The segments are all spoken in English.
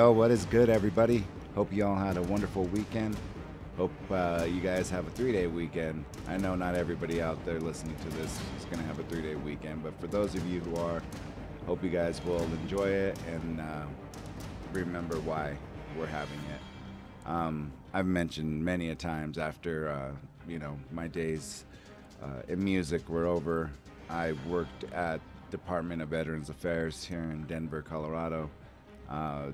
Yo, what is good, everybody? Hope you all had a wonderful weekend. Hope you guys have a 3-day weekend. I know not everybody out there listening to this is going to have a 3-day weekend, but for those of you who are, hope you guys will enjoy it and remember why we're having it. I've mentioned many a times after, my days in music were over. I worked at Department of Veterans Affairs here in Denver, Colorado.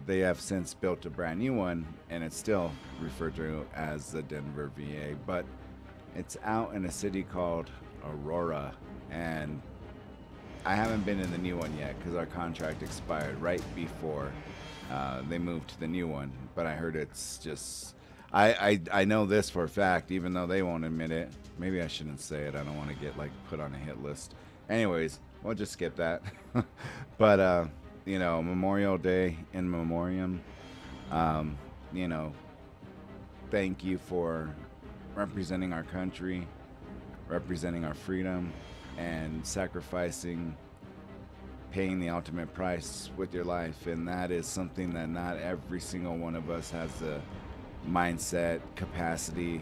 They have since built a brand new one, and it's still referred to as the Denver VA, but it's out in a city called Aurora, and I haven't been in the new one yet because our contract expired right before they moved to the new one. But I heard it's just, I know this for a fact, even though they won't admit it. Maybe I shouldn't say it. I don't want to get put on a hit list. Anyways, we'll just skip that. But Memorial Day in memoriam. Thank you for representing our country, representing our freedom, and sacrificing, paying the ultimate price with your life. And that is something that not every single one of us has the mindset, capacity,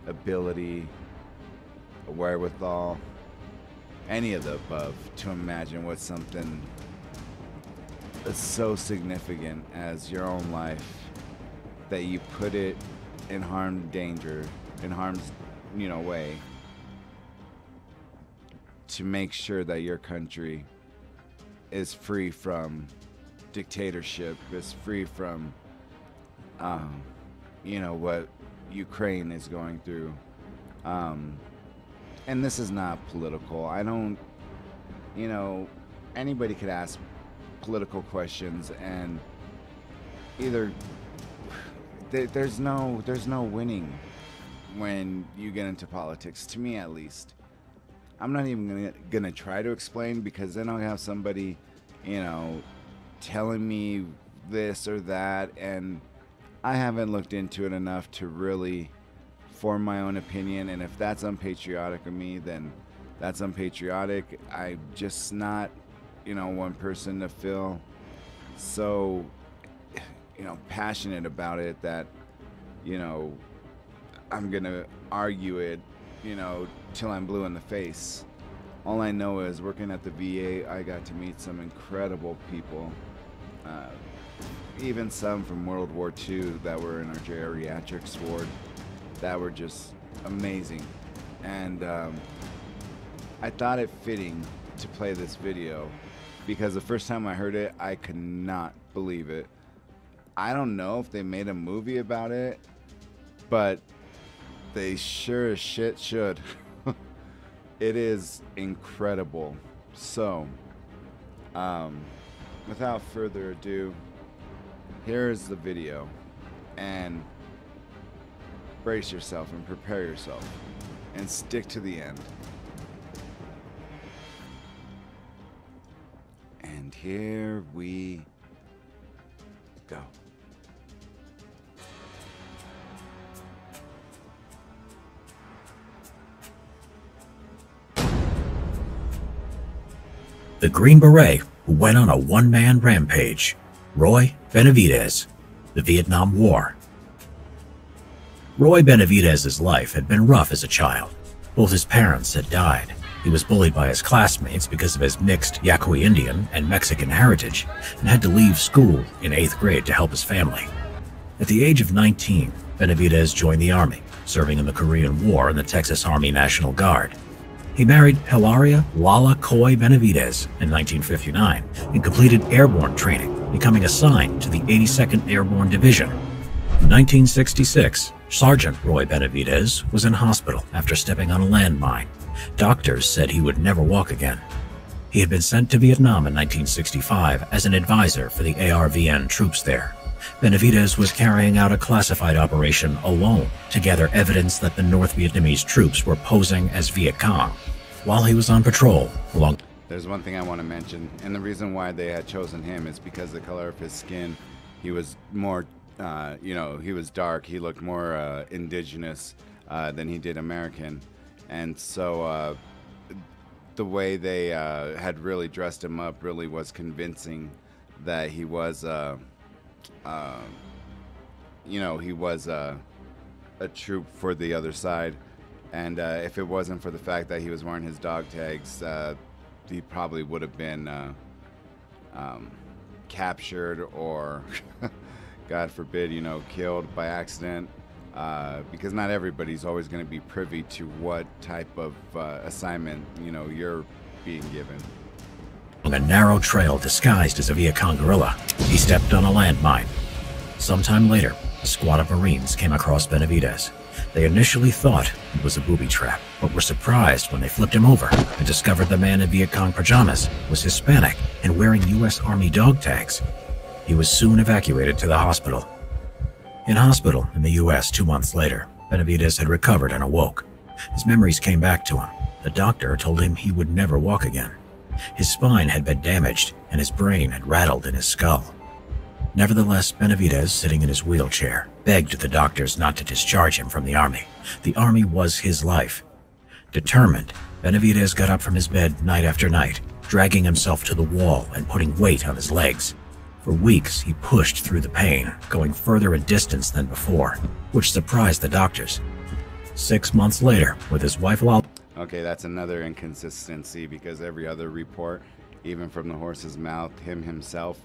ability, wherewithal, any of the above to imagine what something is so significant as your own life, that you put it in harm's way to make sure that your country is free from dictatorship, is free from what Ukraine is going through. And this is not political. I don't, anybody could ask political questions, and either there's no winning when you get into politics, to me at least. I'm not even gonna try to explain, because then I'll have somebody telling me this or that, and I haven't looked into it enough to really form my own opinion. And if that's unpatriotic of me, then that's unpatriotic. I'm just not one person to feel so passionate about it that I'm gonna argue it till I'm blue in the face. All I know is, working at the VA, I got to meet some incredible people, even some from World War II that were in our geriatrics ward, that were just amazing. And I thought it fitting to play this video, because the first time I heard it, I could not believe it. I don't know if they made a movie about it, but they sure as shit should. It is incredible. So, without further ado, here's the video, and brace yourself and prepare yourself and stick to the end. And here we go. The Green Beret who went on a one-man rampage, Roy Benavidez, the Vietnam War. Roy Benavidez's life had been rough as a child. Both his parents had died. He was bullied by his classmates because of his mixed Yaqui Indian and Mexican heritage, and had to leave school in 8th grade to help his family. At the age of 19, Benavidez joined the Army, serving in the Korean War in the Texas Army National Guard. He married Hilaria Lala Coy Benavidez in 1959 and completed airborne training, becoming assigned to the 82nd Airborne Division. In 1966, Sergeant Raul Perez was in hospital after stepping on a landmine. Doctors said he would never walk again. He had been sent to Vietnam in 1965 as an advisor for the ARVN troops there. Benavidez was carrying out a classified operation alone to gather evidence that the North Vietnamese troops were posing as Viet Cong. While he was on patrol along... There's one thing I want to mention, and the reason why they had chosen him is because the color of his skin. He was more, he was dark. He looked more indigenous than he did American. And so the way they had really dressed him up really was convincing that he was you know, he was a troop for the other side. And if it wasn't for the fact that he was wearing his dog tags, he probably would have been captured or, God forbid, you know, killed by accident. Because not everybody's always going to be privy to what type of assignment, you know, you're being given. On a narrow trail disguised as a Viet Cong guerrilla, he stepped on a landmine. Sometime later, a squad of Marines came across Benavidez. They initially thought it was a booby trap, but were surprised when they flipped him over and discovered the man in Viet Cong pajamas was Hispanic and wearing U.S. Army dog tags. He was soon evacuated to the hospital. In hospital in the U.S. 2 months later, Benavidez had recovered and awoke. His memories came back to him. The doctor told him he would never walk again. His spine had been damaged, and his brain had rattled in his skull. Nevertheless, Benavidez, sitting in his wheelchair, begged the doctors not to discharge him from the Army. The Army was his life. Determined, Benavidez got up from his bed night after night, dragging himself to the wall and putting weight on his legs. For weeks, he pushed through the pain, going further in distance than before, which surprised the doctors. 6 months later, with his wife Lol. Okay, that's another inconsistency, because every other report, even from the horse's mouth, him himself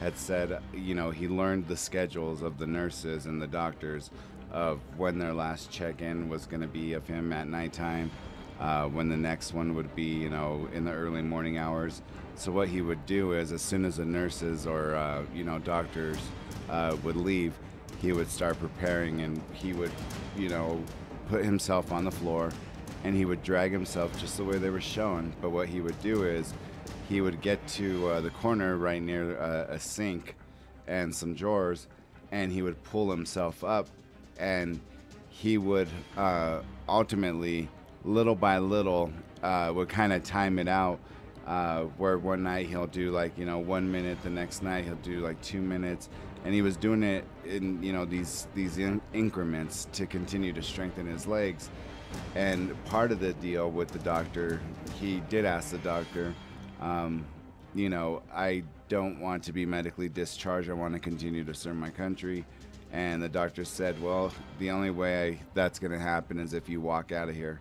had said, you know, he learned the schedules of the nurses and the doctors of when their last check-in was going to be of him at nighttime, when the next one would be, you know, in the early morning hours. So what he would do is, as soon as the nurses or, you know, doctors would leave, he would start preparing, and he would, you know, put himself on the floor, and he would drag himself just the way they were shown. But what he would do is he would get to the corner right near a sink and some drawers, and he would pull himself up, and he would ultimately, little by little, would kind of time it out, where one night he'll do, like, you know, 1 minute, the next night he'll do like 2 minutes, and he was doing it in, you know, these increments to continue to strengthen his legs. And part of the deal with the doctor, he did ask the doctor, you know, I don't want to be medically discharged, I want to continue to serve my country. And the doctor said, well, the only way that's going to happen is if you walk out of here.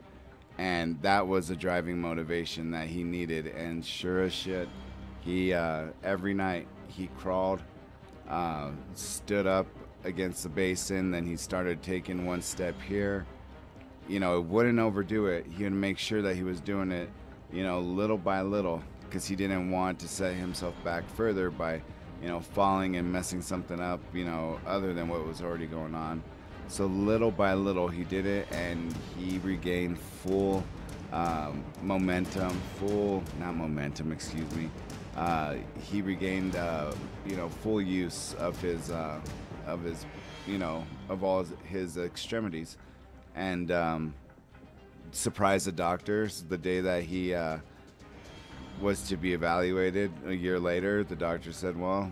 And that was the driving motivation that he needed. And sure as shit, he every night he crawled, stood up against the basin, then he started taking one step here. You know, wouldn't overdo it. He would make sure that he was doing it, you know, little by little, because he didn't want to set himself back further by, you know, falling and messing something up, you know, other than what was already going on. So little by little he did it, and he regained full he regained, you know, full use of his, you know, of all his extremities. And surprised the doctors the day that he was to be evaluated a year later. The doctor said, well,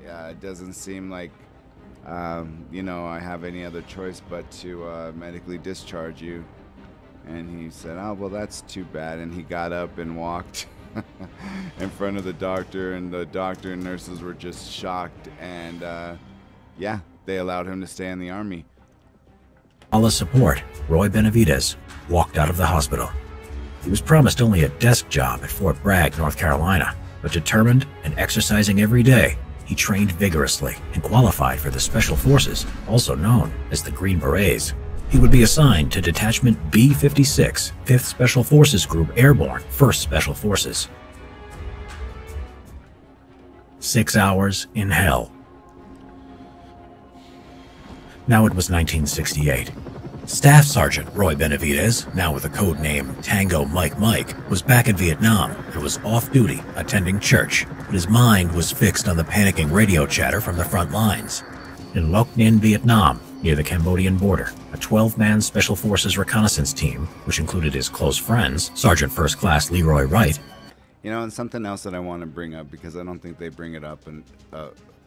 it doesn't seem like, you know, I have any other choice but to medically discharge you. And he said, oh, well, that's too bad. And he got up and walked in front of the doctor, and the doctor and nurses were just shocked. And yeah, they allowed him to stay in the Army. All the support, Roy Benavidez walked out of the hospital. He was promised only a desk job at Fort Bragg, North Carolina, but determined and exercising every day, he trained vigorously and qualified for the Special Forces, also known as the Green Berets. He would be assigned to Detachment B-56, 5th Special Forces Group Airborne, 1st Special Forces. 6 hours in hell. Now it was 1968. Staff Sergeant Roy Benavidez, now with the code name Tango Mike Mike, was back in Vietnam and was off-duty attending church, but his mind was fixed on the panicking radio chatter from the front lines. In Lộc Ninh, Vietnam, near the Cambodian border, a 12-man Special Forces reconnaissance team, which included his close friends, Sergeant First Class Leroy Wright. You know, and something else that I want to bring up, because I don't think they bring it up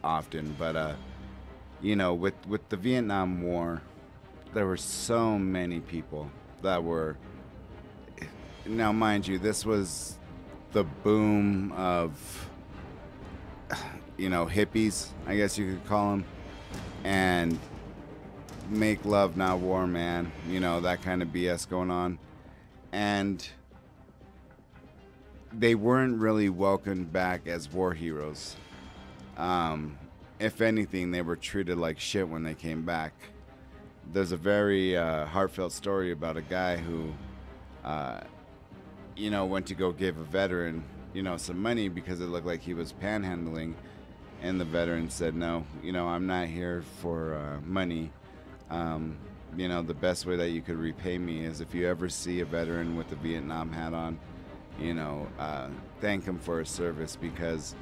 often, but you know, with the Vietnam War, there were so many people that were, now mind you, this was the boom of, you know, hippies, I guess you could call them, and make love, not war, man. You know, that kind of BS going on. And they weren't really welcomed back as war heroes. If anything, they were treated like shit when they came back. There's a very heartfelt story about a guy who, you know, went to go give a veteran, you know, some money because it looked like he was panhandling. And the veteran said, no, you know, I'm not here for money. You know, the best way that you could repay me is if you ever see a veteran with a Vietnam hat on, you know, thank him for his service, because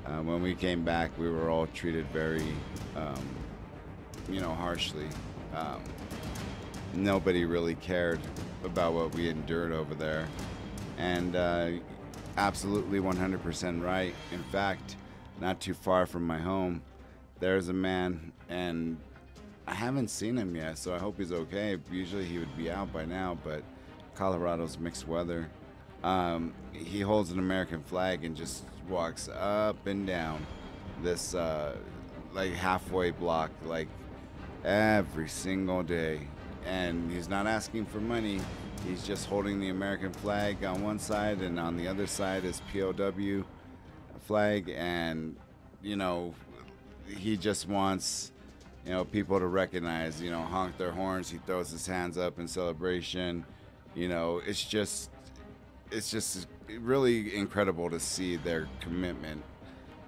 when we came back, we were all treated very, you know, harshly. Nobody really cared about what we endured over there. And absolutely 100% right. In fact, not too far from my home, there's a man, and I haven't seen him yet, so I hope he's okay. Usually he would be out by now, but Colorado's mixed weather. He holds an American flag and just walks up and down this like halfway block, like every single day. And he's not asking for money. He's just holding the American flag on one side, and on the other side is POW flag. And, you know, he just wants, you know, people to recognize, you know, honk their horns. He throws his hands up in celebration. You know, it's just really incredible to see their commitment.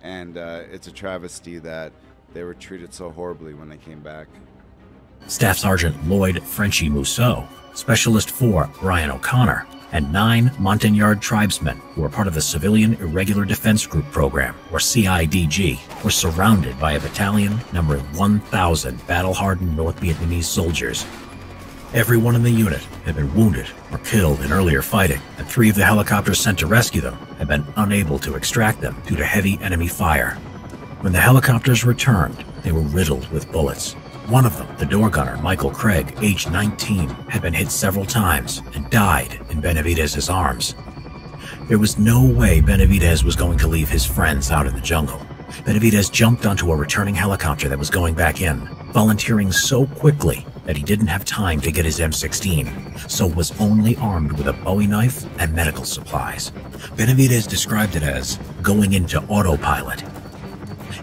And it's a travesty that they were treated so horribly when they came back. Staff Sergeant Lloyd Frenchie Mousseau, Specialist 4 Brian O'Connor, and 9 Montagnard tribesmen who were part of the Civilian Irregular Defense Group program, or CIDG, were surrounded by a battalion numbering 1,000 battle-hardened North Vietnamese soldiers. Everyone in the unit had been wounded or killed in earlier fighting, and 3 of the helicopters sent to rescue them had been unable to extract them due to heavy enemy fire. When the helicopters returned, they were riddled with bullets. One of them, the door gunner, Michael Craig, aged 19, had been hit several times and died in Benavidez's arms. There was no way Benavidez was going to leave his friends out in the jungle. Benavidez jumped onto a returning helicopter that was going back in, volunteering so quickly that he didn't have time to get his M16, so was only armed with a Bowie knife and medical supplies. Benavidez described it as going into autopilot.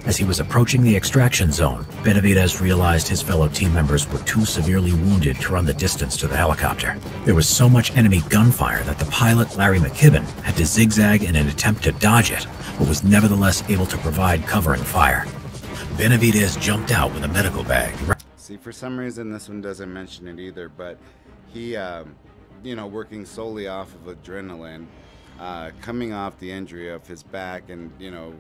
As he was approaching the extraction zone, Benavidez realized his fellow team members were too severely wounded to run the distance to the helicopter. There was so much enemy gunfire that the pilot, Larry McKibben, had to zigzag in an attempt to dodge it, but was nevertheless able to provide covering fire. Benavidez jumped out with a medical bag. See, for some reason this one doesn't mention it either, but he, you know, working solely off of adrenaline, coming off the injury of his back and, you know,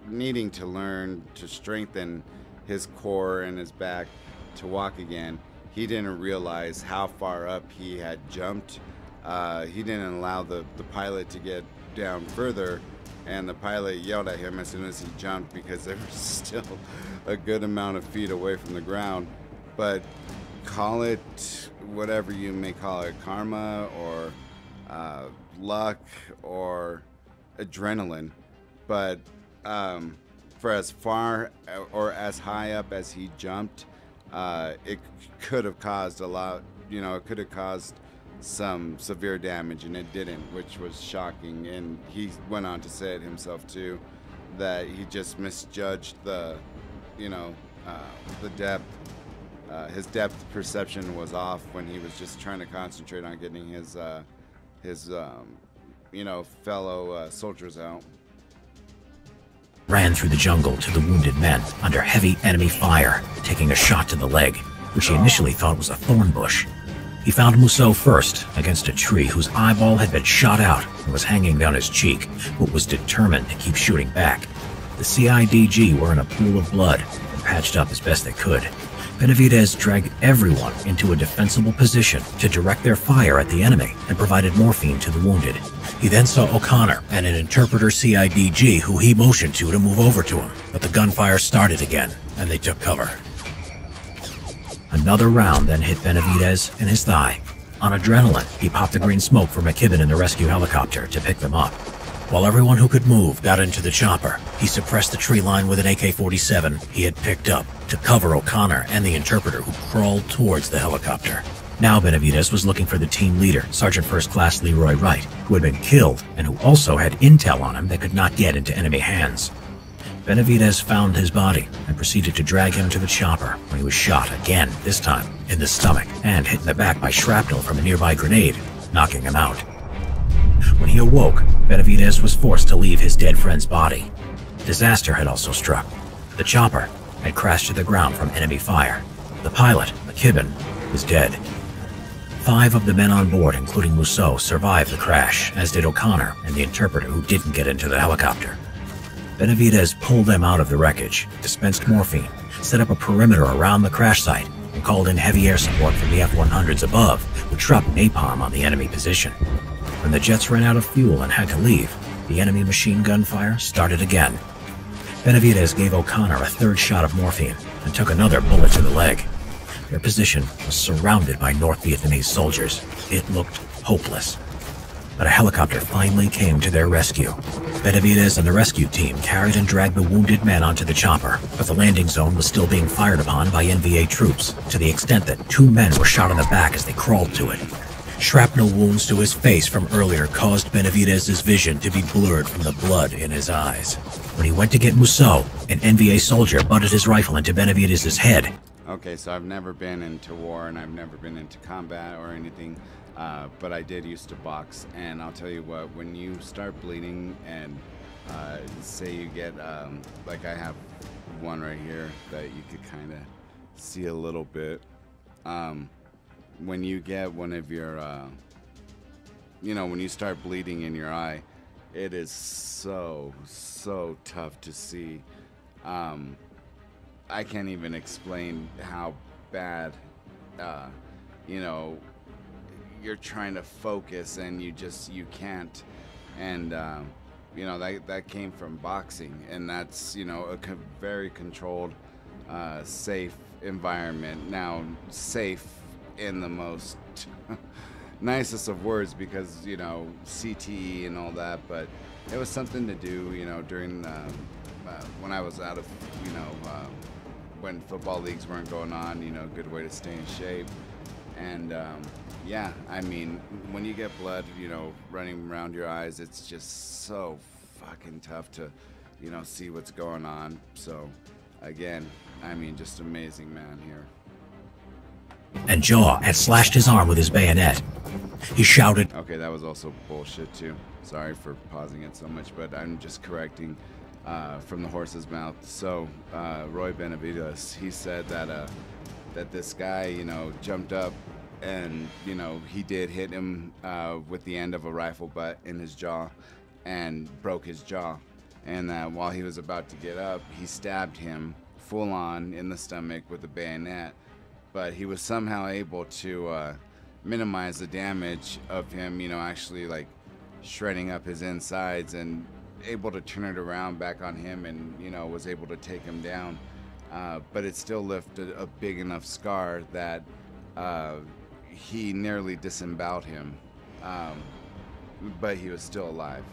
needing to learn to strengthen his core and his back to walk again, he didn't realize how far up he had jumped. He didn't allow the pilot to get down further, and the pilot yelled at him as soon as he jumped because they were still a good amount of feet away from the ground. But call it whatever you may call it, karma or luck or adrenaline, but for as far or as high up as he jumped, it could have caused a lot, you know, it could have caused some severe damage, and it didn't, which was shocking. And he went on to say it himself too, that he just misjudged the, you know, the depth. His depth perception was off when he was just trying to concentrate on getting his you know, fellow soldiers out. Ran through the jungle to the wounded men under heavy enemy fire, taking a shot to the leg, which he initially thought was a thorn bush. He found Mousseau first against a tree whose eyeball had been shot out and was hanging down his cheek, but was determined to keep shooting back. The CIDG were in a pool of blood and patched up as best they could. Benavidez dragged everyone into a defensible position to direct their fire at the enemy and provided morphine to the wounded. He then saw O'Connor and an interpreter CIDG who he motioned to move over to him, but the gunfire started again and they took cover. Another round then hit Benavidez in his thigh. On adrenaline, he popped the green smoke for McKibben in the rescue helicopter to pick them up. While everyone who could move got into the chopper, he suppressed the tree line with an AK-47 he had picked up to cover O'Connor and the interpreter who crawled towards the helicopter. Now Benavidez was looking for the team leader, Sergeant First Class Leroy Wright, who had been killed and who also had intel on him that could not get into enemy hands. Benavidez found his body and proceeded to drag him to the chopper when he was shot again, this time in the stomach, and hit in the back by shrapnel from a nearby grenade, knocking him out. When he awoke, Benavidez was forced to leave his dead friend's body. Disaster had also struck. The chopper had crashed to the ground from enemy fire. The pilot, McKibben, was dead. 5 of the men on board, including Mousseau, survived the crash, as did O'Connor and the interpreter who didn't get into the helicopter. Benavidez pulled them out of the wreckage, dispensed morphine, set up a perimeter around the crash site, and called in heavy air support from the F-100s above, which dropped napalm on the enemy position. When the jets ran out of fuel and had to leave, the enemy machine gun fire started again. Benavidez gave O'Connor a 3rd shot of morphine and took another bullet to the leg. Their position was surrounded by North Vietnamese soldiers. It looked hopeless. But a helicopter finally came to their rescue. Benavidez and the rescue team carried and dragged the wounded men onto the chopper, but the landing zone was still being fired upon by NVA troops, to the extent that 2 men were shot in the back as they crawled to it. Shrapnel wounds to his face from earlier caused Benavidez's vision to be blurred from the blood in his eyes. When he went to get Mousseau, an NVA soldier butted his rifle into Benavidez's head. Okay, so I've never been into war and I've never been into combat or anything, but I did used to box, and I'll tell you what, when you start bleeding and say you get, like I have one right here that you could kind of see a little bit, when you get one of your, you know, when you start bleeding in your eye, it is so tough to see. I can't even explain how bad, you know, you're trying to focus and you can't. And, you know, that came from boxing, and that's, you know, a very controlled, safe environment. Now, safe in the most nicest of words, because, you know, CTE and all that, but it was something to do, you know, during, when I was out of, you know, when football leagues weren't going on, you know, good way to stay in shape. And yeah, I mean, when you get blood, you know, running around your eyes, it's just so fucking tough to, you know, see what's going on. So again, I mean, just amazing man here. And Jaw had slashed his arm with his bayonet. He shouted, okay, that was also bullshit too. Sorry for pausing it so much, but I'm just correcting from the horse's mouth. So Roy Benavidez, he said that that this guy, you know, jumped up and, you know, he did hit him with the end of a rifle butt in his jaw and broke his jaw. And that while he was about to get up, he stabbed him full on in the stomach with a bayonet. But he was somehow able to minimize the damage of him, you know, actually like shredding up his insides, and able to turn it around back on him, and, you know, was able to take him down. But it still left a big enough scar that he nearly disemboweled him, but he was still alive.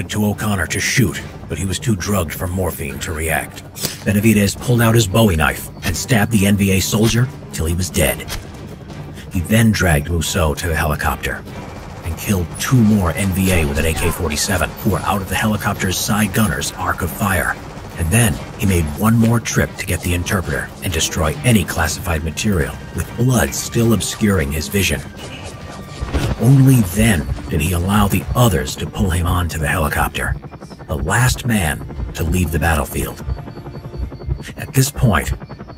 To O'Connor to shoot, but he was too drugged from morphine to react. Benavidez pulled out his Bowie knife and stabbed the NVA soldier till he was dead. He then dragged Mousseau to the helicopter and killed 2 more NVA with an AK-47 who were out of the helicopter's side gunner's arc of fire. And then he made one more trip to get the interpreter and destroy any classified material, with blood still obscuring his vision. Only then did he allow the others to pull him onto the helicopter, the last man to leave the battlefield. At this point,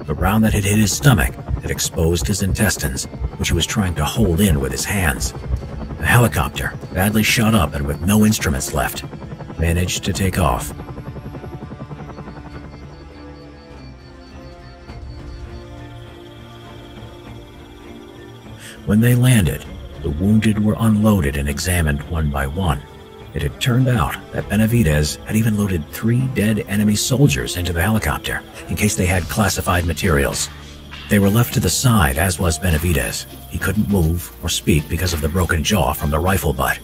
the round that had hit his stomach had exposed his intestines, which he was trying to hold in with his hands. The helicopter, badly shot up and with no instruments left, managed to take off. When they landed, the wounded were unloaded and examined one by one. It had turned out that Benavidez had even loaded 3 dead enemy soldiers into the helicopter in case they had classified materials. They were left to the side, as was Benavidez. He couldn't move or speak because of the broken jaw from the rifle butt.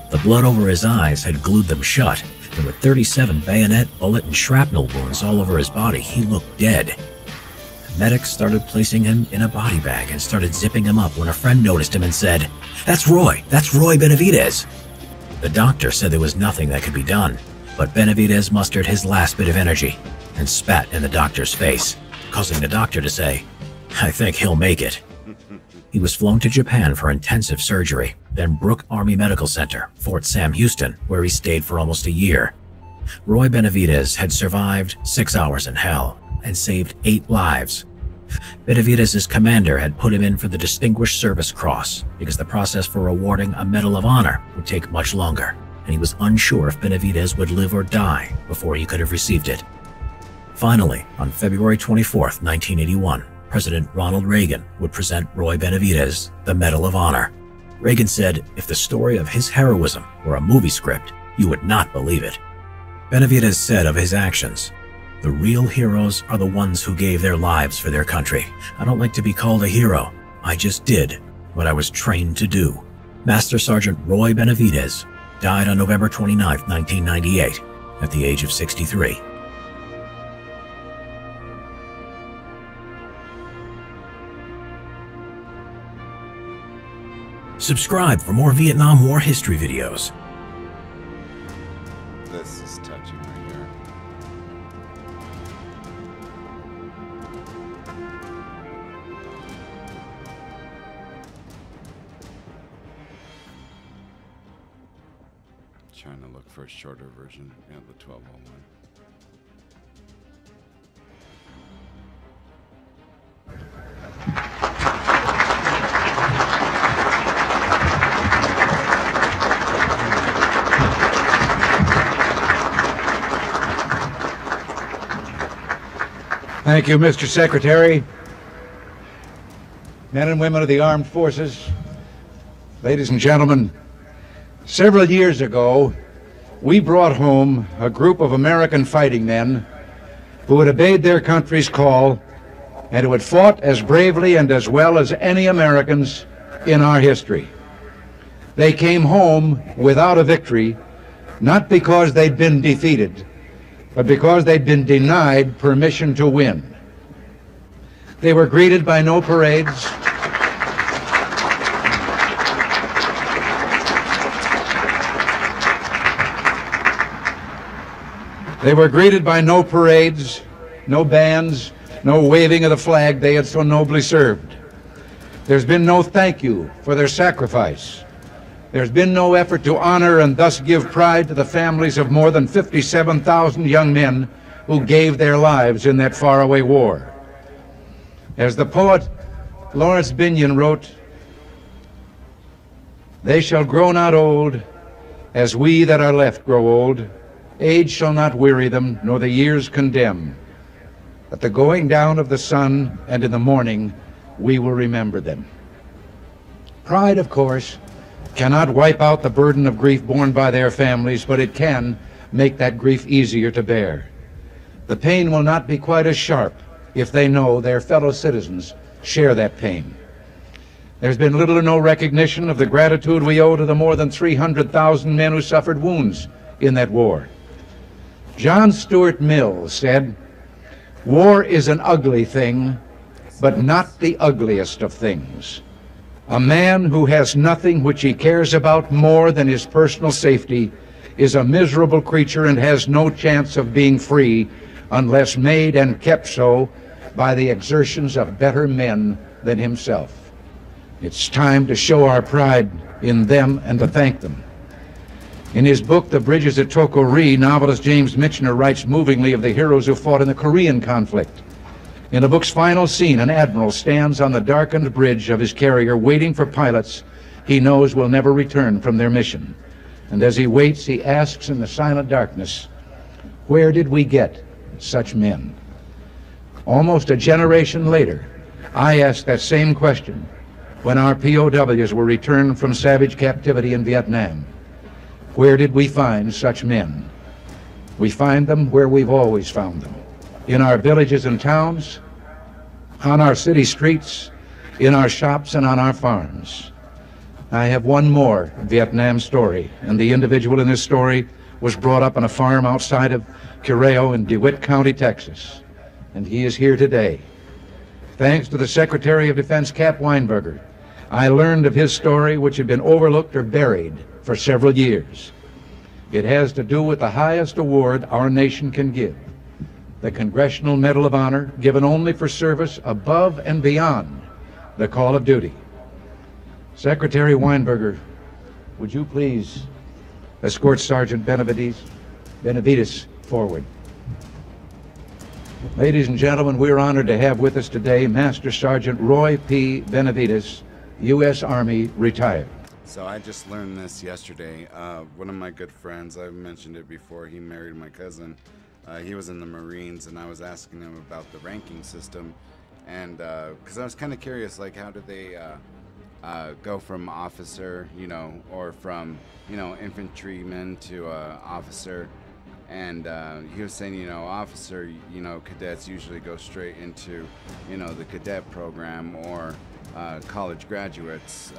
The blood over his eyes had glued them shut, and with 37 bayonet, bullet, and shrapnel wounds all over his body, he looked dead. Medics started placing him in a body bag and started zipping him up when a friend noticed him and said, "That's Roy Benavidez." The doctor said there was nothing that could be done, but Benavidez mustered his last bit of energy and spat in the doctor's face, causing the doctor to say, "I think he'll make it." He was flown to Japan for intensive surgery, then Brooke Army Medical Center, Fort Sam Houston, where he stayed for almost a year. Roy Benavidez had survived 6 hours in hell and saved 8 lives. Benavidez's commander had put him in for the Distinguished Service Cross because the process for awarding a Medal of Honor would take much longer, and he was unsure if Benavidez would live or die before he could have received it. Finally, on February 24, 1981, President Ronald Reagan would present Roy Benavidez the Medal of Honor. Reagan said, "If the story of his heroism were a movie script, you would not believe it." Benavidez said of his actions, "The real heroes are the ones who gave their lives for their country. I don't like to be called a hero. I just did what I was trained to do." Master Sergeant Roy Benavidez died on November 29, 1998, at the age of 63. Subscribe for more Vietnam War history videos. This is touching right here. Trying to look for a shorter version. Yeah, the 1201. Thank you, Mr. Secretary. Men and women of the armed forces, ladies and gentlemen, several years ago, we brought home a group of American fighting men who had obeyed their country's call and who had fought as bravely and as well as any Americans in our history. They came home without a victory, not because they'd been defeated, but because they'd been denied permission to win. They were greeted by no parades. They were greeted by no parades, no bands, no waving of the flag they had so nobly served. There's been no thank you for their sacrifice. There's been no effort to honor and thus give pride to the families of more than 57,000 young men who gave their lives in that faraway war. As the poet Lawrence Binion wrote, "They shall grow not old, as we that are left grow old. Age shall not weary them, nor the years condemn. At the going down of the sun and in the morning, we will remember them." Pride, of course, cannot wipe out the burden of grief borne by their families, but it can make that grief easier to bear. The pain will not be quite as sharp if they know their fellow citizens share that pain. There's been little or no recognition of the gratitude we owe to the more than 300,000 men who suffered wounds in that war. John Stuart Mill said, "War is an ugly thing, but not the ugliest of things. A man who has nothing which he cares about more than his personal safety is a miserable creature and has no chance of being free unless made and kept so by the exertions of better men than himself." It's time to show our pride in them and to thank them. In his book, The Bridges at Toko-Ri, novelist James Michener writes movingly of the heroes who fought in the Korean conflict. In the book's final scene, an admiral stands on the darkened bridge of his carrier waiting for pilots he knows will never return from their mission. And as he waits, he asks in the silent darkness, "Where did we get such men?" Almost a generation later, I asked that same question when our POWs were returned from savage captivity in Vietnam. Where did we find such men? We find them where we've always found them. In our villages and towns, on our city streets, in our shops and on our farms. I have one more Vietnam story, and the individual in this story was brought up on a farm outside of Cureo in DeWitt County, Texas, and he is here today. Thanks to the Secretary of Defense, Cap Weinberger, I learned of his story, which had been overlooked or buried for several years. It has to do with the highest award our nation can give, the Congressional Medal of Honor, given only for service above and beyond the call of duty. Secretary Weinberger, would you please escort Sergeant Benavidez forward. Ladies and gentlemen, we're honored to have with us today Master Sergeant Roy P. Benavidez, U.S. Army, retired. So I just learned this yesterday. One of my good friends, I've mentioned it before, he married my cousin. He was in the Marines, and I was asking him about the ranking system, and because I was kind of curious, like, how did they go from officer, you know, or from, you know, infantryman to officer. And he was saying, you know, officer, you know, cadets usually go straight into, you know, the cadet program or college graduates.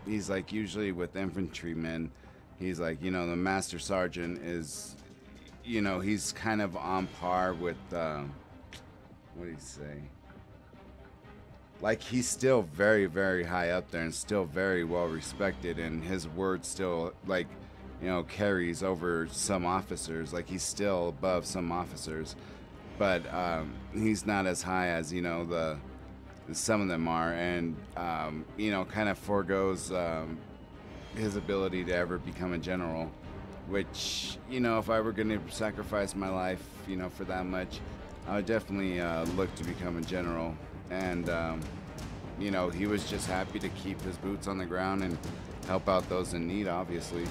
He's like, usually with infantrymen, he's like, you know, the master sergeant is, you know, he's kind of on par with, what do you say? Like, he's still very, very high up there and still very well respected, and his word still, like, you know, carries over some officers. Like, he's still above some officers, but he's not as high as, you know, some of them are, and you know, kind of forgoes his ability to ever become a general, which, you know, if I were going to sacrifice my life, you know, for that much, I would definitely look to become a general. And you know, he was just happy to keep his boots on the ground and help out those in need, obviously.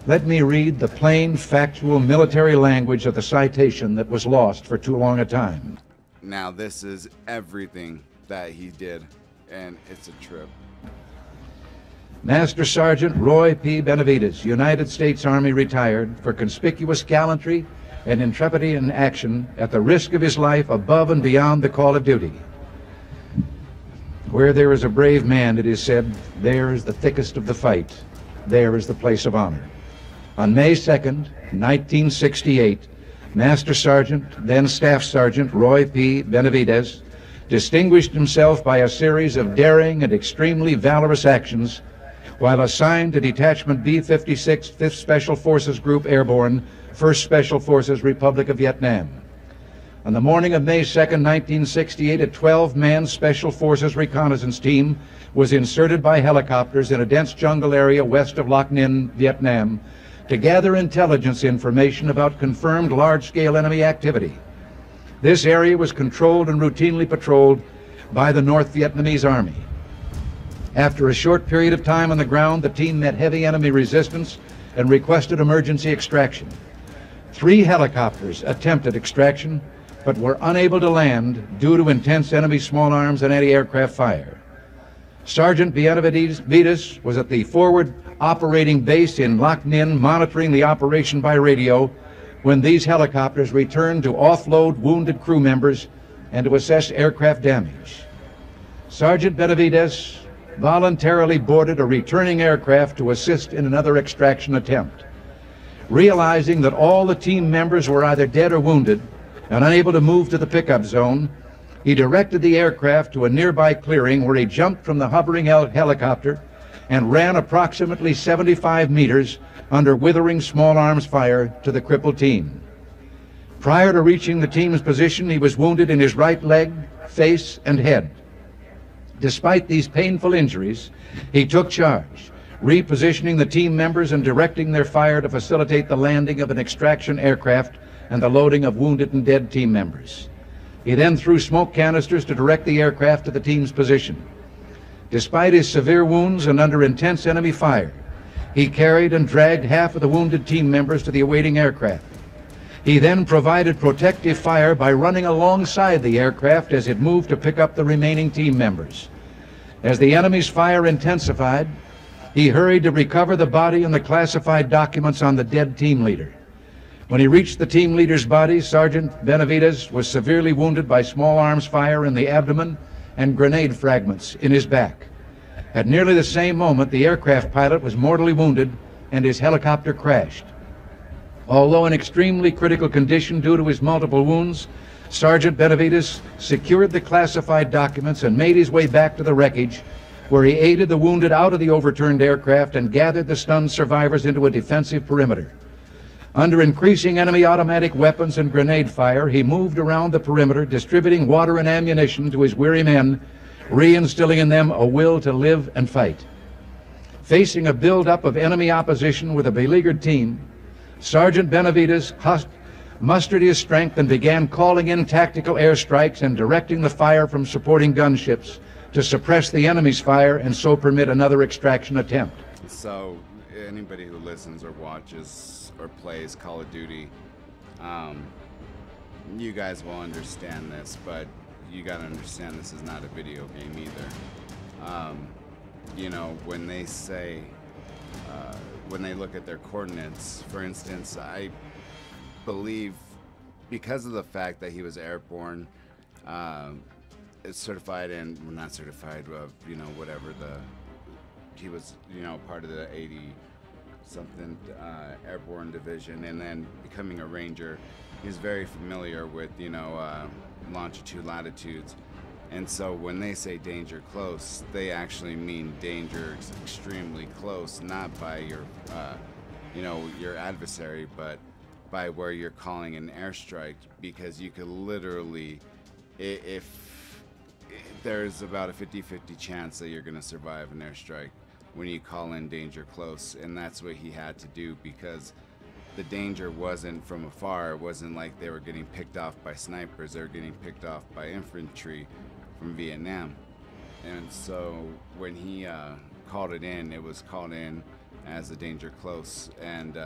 Let me read the plain, factual military language of the citation that was lost for too long a time. Now, this is everything that he did, and it's a trip. Master Sergeant Roy P. Benavidez, United States Army, retired, for conspicuous gallantry and intrepidity in action at the risk of his life above and beyond the call of duty. Where there is a brave man, it is said, there is the thickest of the fight. There is the place of honor. On May 2nd, 1968, Master Sergeant, then Staff Sergeant Roy P. Benavidez, distinguished himself by a series of daring and extremely valorous actions while assigned to Detachment B-56, 5th Special Forces Group Airborne, 1st Special Forces, Republic of Vietnam. On the morning of May 2nd, 1968, a 12-man Special Forces reconnaissance team was inserted by helicopters in a dense jungle area west of Lộc Ninh, Vietnam, to gather intelligence information about confirmed large-scale enemy activity. This area was controlled and routinely patrolled by the North Vietnamese Army. After a short period of time on the ground, the team met heavy enemy resistance and requested emergency extraction. 3 helicopters attempted extraction, but were unable to land due to intense enemy small arms and anti-aircraft fire. Sergeant Benavidez was at the forward operating base in Lộc Ninh monitoring the operation by radio when these helicopters returned to offload wounded crew members and to assess aircraft damage. Sergeant Benavidez voluntarily boarded a returning aircraft to assist in another extraction attempt. Realizing that all the team members were either dead or wounded and unable to move to the pickup zone, he directed the aircraft to a nearby clearing where he jumped from the hovering helicopter and ran approximately 75 meters under withering small arms fire to the crippled team. Prior to reaching the team's position, he was wounded in his right leg, face, and head. Despite these painful injuries, he took charge, repositioning the team members and directing their fire to facilitate the landing of an extraction aircraft and the loading of wounded and dead team members. He then threw smoke canisters to direct the aircraft to the team's position. Despite his severe wounds and under intense enemy fire, he carried and dragged half of the wounded team members to the awaiting aircraft. He then provided protective fire by running alongside the aircraft as it moved to pick up the remaining team members. As the enemy's fire intensified, he hurried to recover the body and the classified documents on the dead team leader. When he reached the team leader's body, Sergeant Benavidez was severely wounded by small arms fire in the abdomen and grenade fragments in his back. At nearly the same moment, the aircraft pilot was mortally wounded and his helicopter crashed. Although in extremely critical condition due to his multiple wounds, Sergeant Benavidez secured the classified documents and made his way back to the wreckage, where he aided the wounded out of the overturned aircraft and gathered the stunned survivors into a defensive perimeter. Under increasing enemy automatic weapons and grenade fire, he moved around the perimeter, distributing water and ammunition to his weary men, reinstilling in them a will to live and fight. Facing a buildup of enemy opposition with a beleaguered team, Sergeant Benavidez mustered his strength and began calling in tactical airstrikes and directing the fire from supporting gunships to suppress the enemy's fire and so permit another extraction attempt. So anybody who listens or watches or plays Call of Duty, you guys will understand this, but you gotta understand this is not a video game either. You know, when they say, when they look at their coordinates, for instance, I believe because of the fact that he was airborne, certified and, well, not certified, you know, whatever, he was, you know, part of the 80 something airborne division, and then becoming a ranger, he's very familiar with, you know, longitude, latitudes. And so when they say danger close, they actually mean danger extremely close, not by your, you know, your adversary, but by where you're calling an airstrike, because you could literally, if there's about a 50-50 chance that you're going to survive an airstrike when you call in danger close. And that's what he had to do, because the danger wasn't from afar. It wasn't like they were getting picked off by snipers. They were getting picked off by infantry from Vietnam. And so when he called it was called in as a danger close. And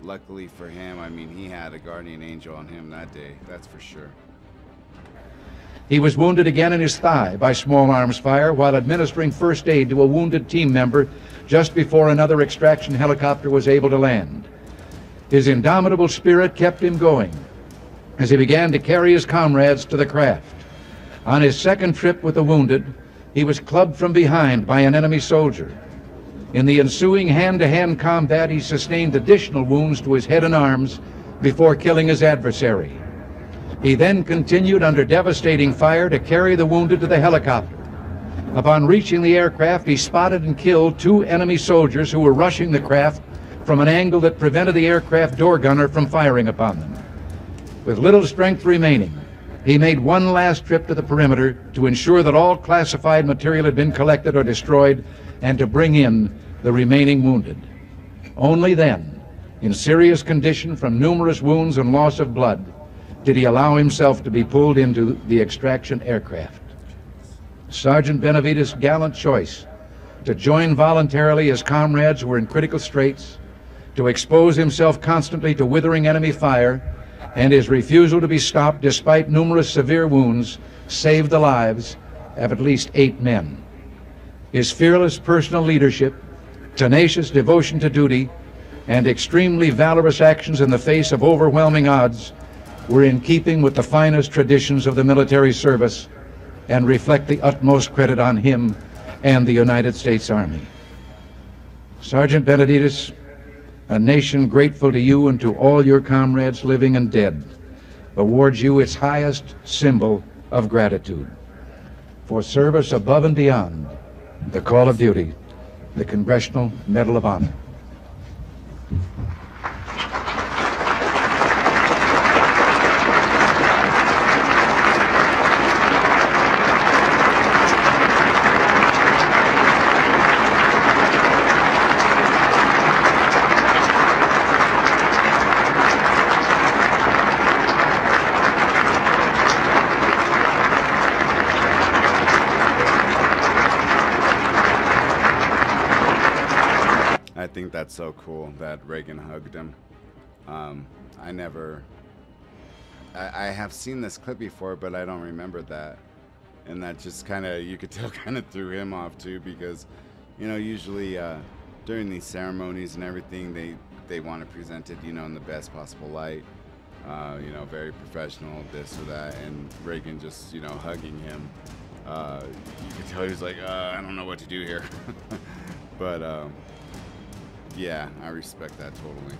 luckily for him, I mean, he had a guardian angel on him that day, that's for sure. He was wounded again in his thigh by small arms fire while administering first aid to a wounded team member just before another extraction helicopter was able to land. His indomitable spirit kept him going as he began to carry his comrades to the craft. On his second trip with the wounded, he was clubbed from behind by an enemy soldier. In the ensuing hand-to-hand combat, he sustained additional wounds to his head and arms before killing his adversary. He then continued under devastating fire to carry the wounded to the helicopter. Upon reaching the aircraft, he spotted and killed 2 enemy soldiers who were rushing the craft from an angle that prevented the aircraft door gunner from firing upon them. With little strength remaining, he made one last trip to the perimeter to ensure that all classified material had been collected or destroyed and to bring in the remaining wounded. Only then, in serious condition from numerous wounds and loss of blood, did he allow himself to be pulled into the extraction aircraft. Sergeant Benavidez' gallant choice to join voluntarily his comrades who were in critical straits, to expose himself constantly to withering enemy fire, and his refusal to be stopped despite numerous severe wounds saved the lives of at least 8 men. His fearless personal leadership, tenacious devotion to duty, and extremely valorous actions in the face of overwhelming odds were in keeping with the finest traditions of the military service and reflect the utmost credit on him and the United States Army. Sergeant Benavidez, a nation grateful to you and to all your comrades living and dead, awards you its highest symbol of gratitude. For service above and beyond the call of duty, the Congressional Medal of Honor. I think that's so cool that Reagan hugged him. I have seen this clip before, but I don't remember that. And that just kind of, you could tell, kind of threw him off too, because, you know, usually during these ceremonies and everything, they want to present it, you know, in the best possible light. You know, very professional, this or that, and Reagan just, you know, hugging him. You could tell he was like, I don't know what to do here. But yeah, I respect that totally.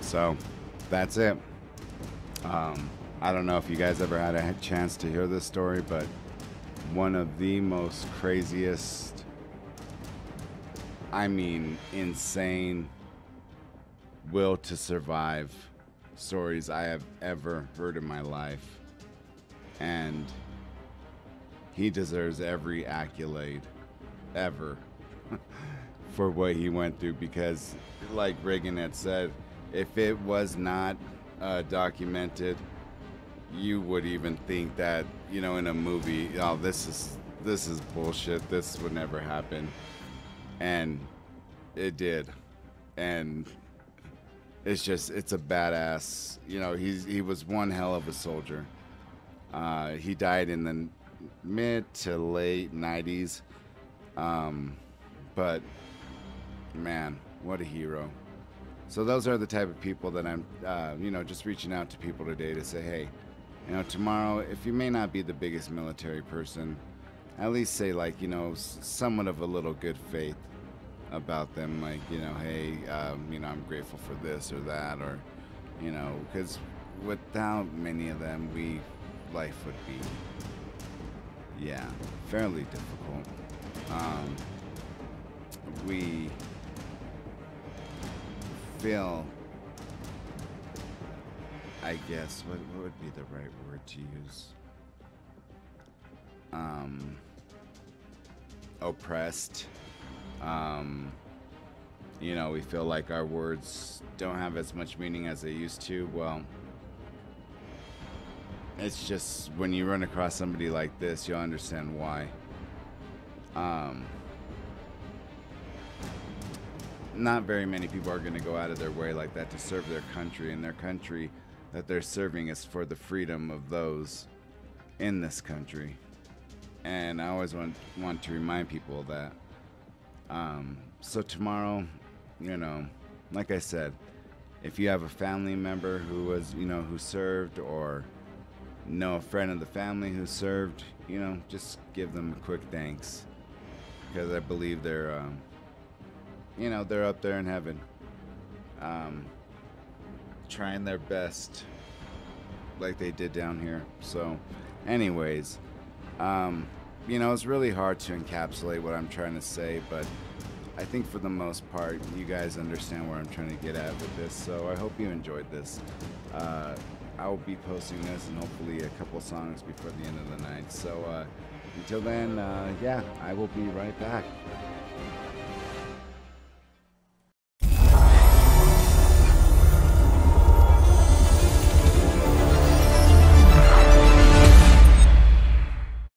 So that's it. I don't know if you guys ever had a chance to hear this story, but one of the most craziest, I mean insane, will to survive stories I have ever heard in my life. And he deserves every accolade ever for what he went through, because like Reagan had said, if it was not documented, you would even think that, you know, in a movie, oh, this is bullshit, this would never happen. And it did. And it's a badass, you know, he was one hell of a soldier. He died in the mid to late 90s. But man, what a hero. So those are the type of people that I'm, you know, just reaching out to people today to say, hey, you know, tomorrow, if you may not be the biggest military person, at least say, like, you know, somewhat of a little good faith about them. Like, you know, hey, you know, I'm grateful for this or that, or, you know, because without many of them, life would be, yeah, fairly difficult. We feel, I guess, what would be the right word to use? Oppressed. You know, we feel like our words don't have as much meaning as they used to. Well, it's just when you run across somebody like this, you'll understand why. Not very many people are going to go out of their way like that to serve their country, and their country that they're serving is for the freedom of those in this country. And I always want to remind people of that. So tomorrow, you know, like I said, if you have a family member who was, you know, who served, or know a friend of the family who served, you know, just give them a quick thanks, because I believe they're, you know, they're up there in heaven, trying their best like they did down here. So anyways, you know, it's really hard to encapsulate what I'm trying to say, but I think for the most part, you guys understand where I'm trying to get at with this. So I hope you enjoyed this. I will be posting this and hopefully a couple songs before the end of the night. So until then, yeah, I will be right back.